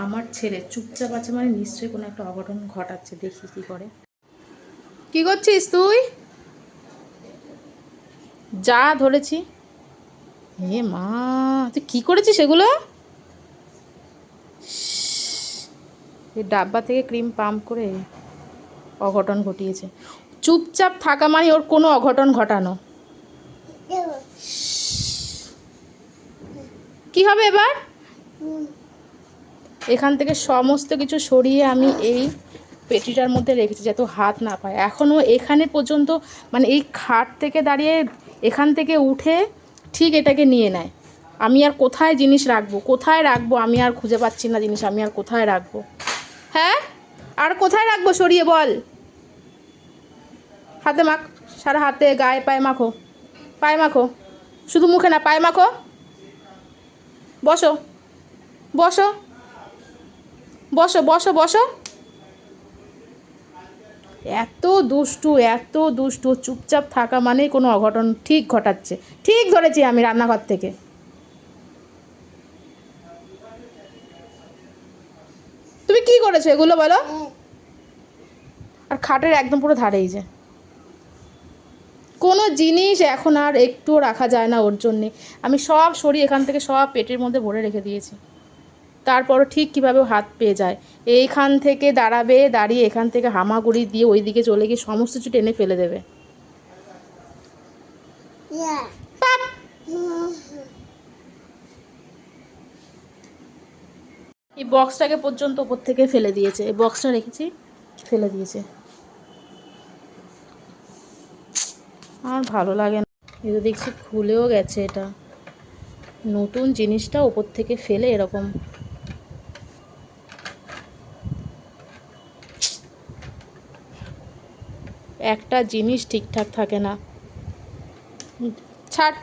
আমার ছেলে চুপচাপ আছে মানে নিশ্চয়ই কোনো একটা অঘটন ঘটাচ্ছে, দেখি কি করে। কি করছিস তুই? যা ধরেছি। হে মা, তুই কি করেছিস এগুলো? এই ডাব্বা থেকে ক্রিম পাম্প করে অঘটন ঘটিয়েছে। চুপচাপ থাকা মানে ওর কোনো অঘটন ঘটানো। কি হবে এবার? এখান থেকে সমস্ত কিছু সরিয়ে আমি এই পেটিটার মধ্যে রেখেছি যাতে হাত না পায়। এখনও এখানে পর্যন্ত মানে এই খাট থেকে দাঁড়িয়ে এখান থেকে উঠে ঠিক এটাকে নিয়ে নেয়। আমি আর কোথায় জিনিস রাখবো, কোথায় রাখবো আমি আর খুঁজে পাচ্ছি না জিনিস, আমি আর কোথায় রাখবো। হ্যাঁ, আর কোথায় রাখবো সরিয়ে বল। হাতে মাখ, সারা হাতে গায়ে পায়ে মাখো, পায়ে মাখো, শুধু মুখে না পায়ে মাখো। বসো বসো বসো বসো বসো। এত দুষ্টু, এত দুষ্টু, চুপচাপ থাকা মানেই কোনো অঘটন ঠিক ঘটাচ্ছে। ঠিক ধরেছি আমি রান্নাঘর থেকে। তুমি কি করেছো এগুলো বলো? আর খাটের একদম পুরো ধারেই যে কোনো জিনিস এখন আর একটুও রাখা যায় না ওর জন্যে। আমি সব সরিয়ে এখান থেকে সব পেটের মধ্যে ভরে রেখে দিয়েছি। তারপরও ঠিক কীভাবে হাত পেয়ে যায়। এইখান থেকে দাঁড়াবে, দাঁড়িয়ে এখান থেকে হামাগুড়ি দিয়ে ওই দিকে চলে গিয়ে সমস্ত কিছু টেনে ফেলে দেবে। এই বক্সটাকে পর্যন্ত ওপর থেকে ফেলে দিয়েছে। এই বক্সটা রেখেছি, ফেলে দিয়েছে। আর ভালো লাগে না। এই তো দেখছি খুলেও গেছে। এটা নতুন জিনিসটা ওপর থেকে ফেলে এরকম। একটা জিনিস ঠিকঠাক থাকে না। ছাড়।